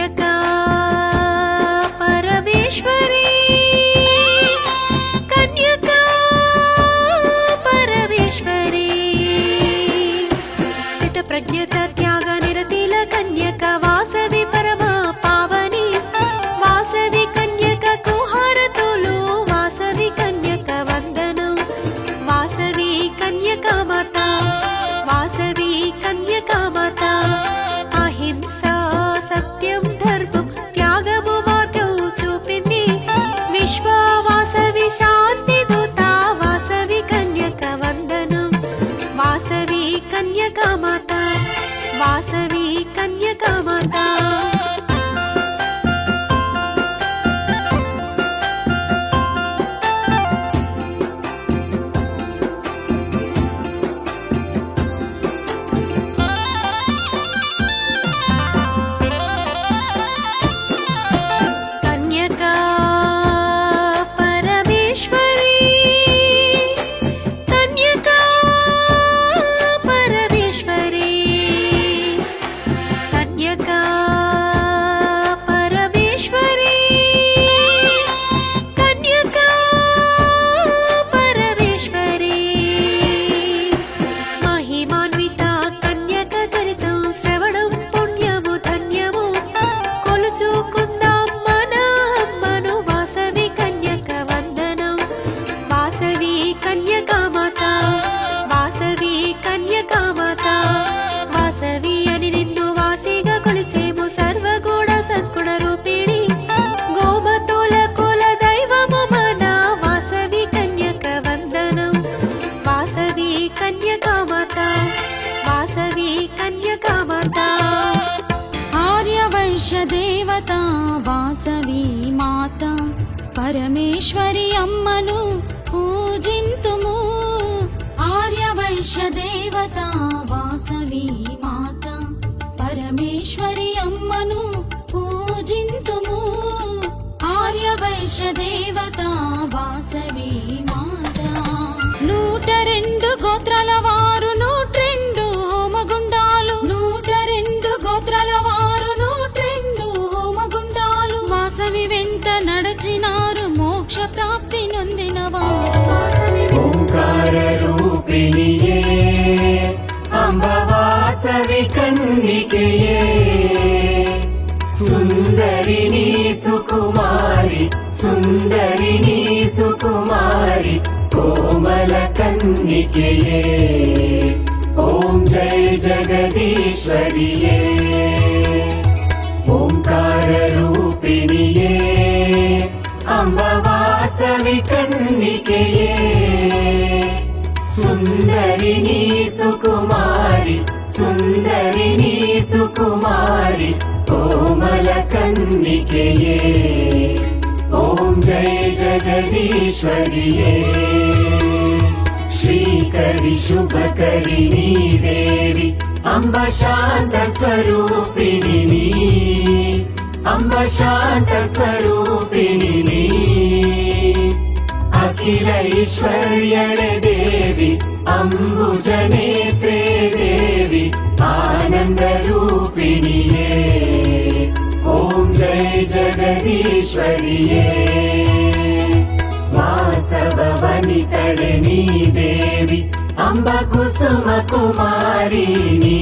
कन्यका परमेश्वरी कन्यका परमेश्वरी स्थितप्रज्ञता त्याग निरतिल कन्यका वासवी परमा पावनी वासवी कन्यका कुहारतोलो वासवी कन्यका वंदनम वासवी कन्यका माता वासवी कन्यका माता अहिंसा सत्यं धर्मं त्यागमु मार्गं చూపింది విశ్వ వాసవి శాంతి దూత వాసవి కన్యకా వందనం వాసవి కన్యకా మాతా వాసవి కన్యకా మాతా कन्यका परमेश्वरी कन्यका परमेश्वरी कन्यका परमेश्वरी कन्यका परमेश्वरी महिमान्विता कन्यका चरितं श्रवणं पुण्यमु धन्यमु కొలుచుకుందాం మన అమ్మను వాసవి కన్యకా వందనం వాసవి కన్యకా మాతా వాసవి కన్యకా మాతా వాసవి అని నిన్ను వాసిగా కొలిచేము సర్వగుణ సద్గుణ రూపిణి గోమతోల కుల దైవము మన వాసవి కన్యకా వందనం వాసవి కన్యకా మాతా వాసవి కన్యకా మాతా आर्यवैश्य देवता वासवी माता परमेश्वरी अम्मनु पूजिन्तुमु आर्यवैश्य देवता वासवी माता परमेश्वरी अम्मनु पूजिन्तुमु आर्यवैश्य देवता वासवी माता 102 గోత్రాల వారు 102 హోమగుండాలు 102 గోత్రాల వారు 102 హోమగుండాలు వాసవి వెంట నడచినారు మోక్ష ప్రాప్తి నొందిన వారు ఓంకార రూపిణియే అంబ వాసవి కన్నికయే సుందరిని సుకుమారి సుందరిని సుకుమారి కోమల కన్నికయే ఓం జయ జగదీశ్వరియే ఓంకార రూపిణియే అంబ వాసవి కన్నికయే సుందరిని సుకుమారి సుందరిని సుకుమారి కోమల కన్నికయే ఓం జయ జగదీశ్వరియే శ్రీకరి శుభకరిణీ దేవి అంబ శాంత స్వరూపిణిని అంబ శాంత స్వరూపిణిని అఖిల ఐశ్వర్యణే దేవి అంబుజనేత్రే దేవి ఆనంద రూపిణియే ఓం జయ జగదీశ్వరియే వాసవ వనితడని దేవి అంబ కుసుమ కుమారిని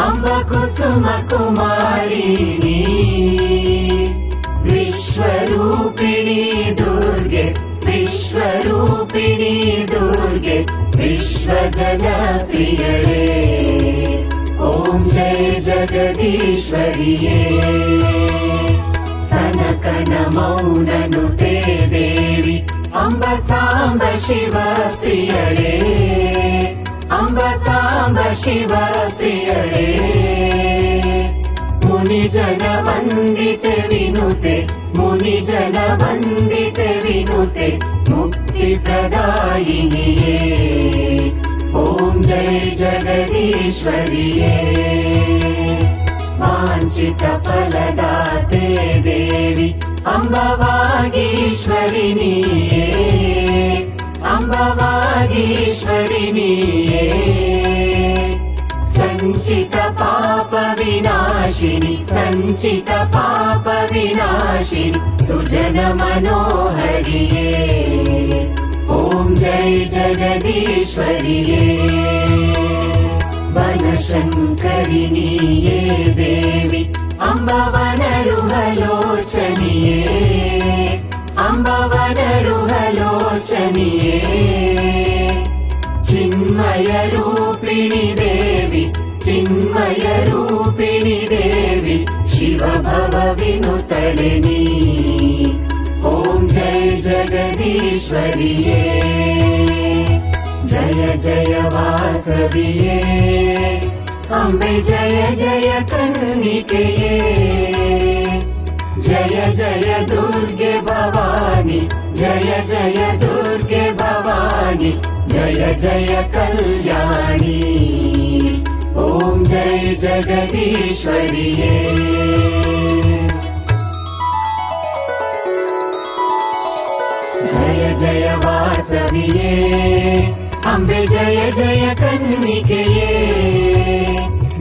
అంబ కుసుమ కుమారిని విశ్వరూపిణి దుర్గే విశ్వరూపిణి దుర్గే విశ్వజన ప్రియళే ఓం జయ జగదీశ్వరియే సనకన మౌననుతే దేవి అంబ సాంబ శివ ప్రియళే అంబ సాంబ శివ ప్రియళే ముని జన వందితే వినుతే ముని జన వందితే వినుతే ముక్తి ప్రదాయినియే ఓం జయ జగదీశ్వరియే వాంఛిత ఫలదాతే దేవి అంబ వాగీశ్వరినియే అంబ వాగీశ్వరినియే सञ्चित पाप विनाशिनि सञ्चित पाप विनाशिनि सुजन मनोहरिये ॐ जय जगदीश्वरिये वनशङ्करिणीये देवी अम्बवनरुहलोचनिये अम्बवनरुहलोचनिये चिन्मयरूपिणि देवी चिन्मयरूपिणि देवी शिवभवविनुतडिनी ॐ जय जगदीश्वरिये जय जय वासविये अम्बे जय जय कन्निकये जय जय दुर्गे भवानी जय जय दुर्गे भवानी जय जय कल्याणी ॐ जय जगदीश्वरिये जय जय वासविये अम्बे जय जय कन्निकये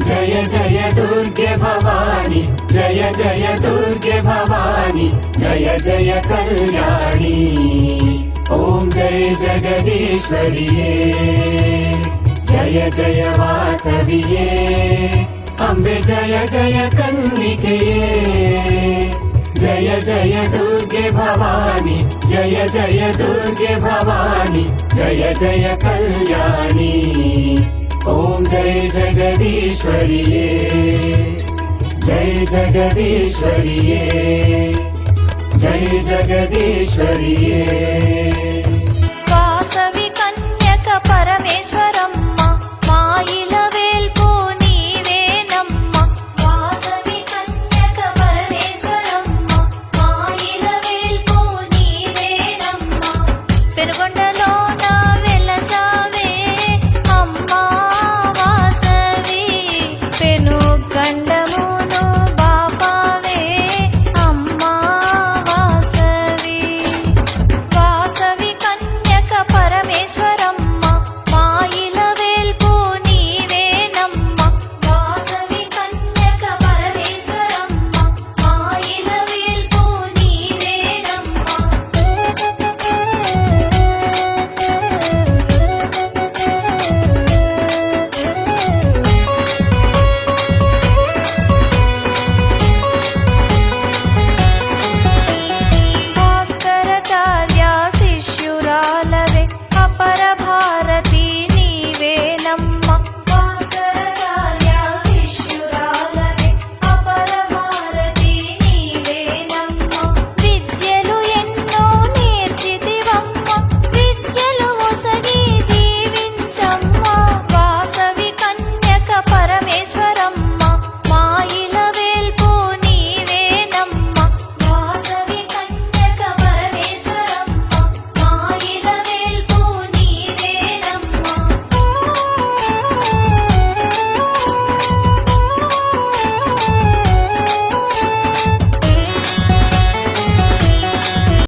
जय जय दुर्गे भवानी जय जय दुर्गे भवानी जय जय कल्याणी ॐ जय जगदीश्वरिये जय जय वासविये अम्बे जय जय कन्निकये जय जय दुर्गे भवानी जय जय दुर्गे भवानी जय जय कल्याणी ॐ जय जगदीश्वरिये जय जगदीश्वरिये जय जगदीश्वरिये वासवि कन्यक परमेश्वरम्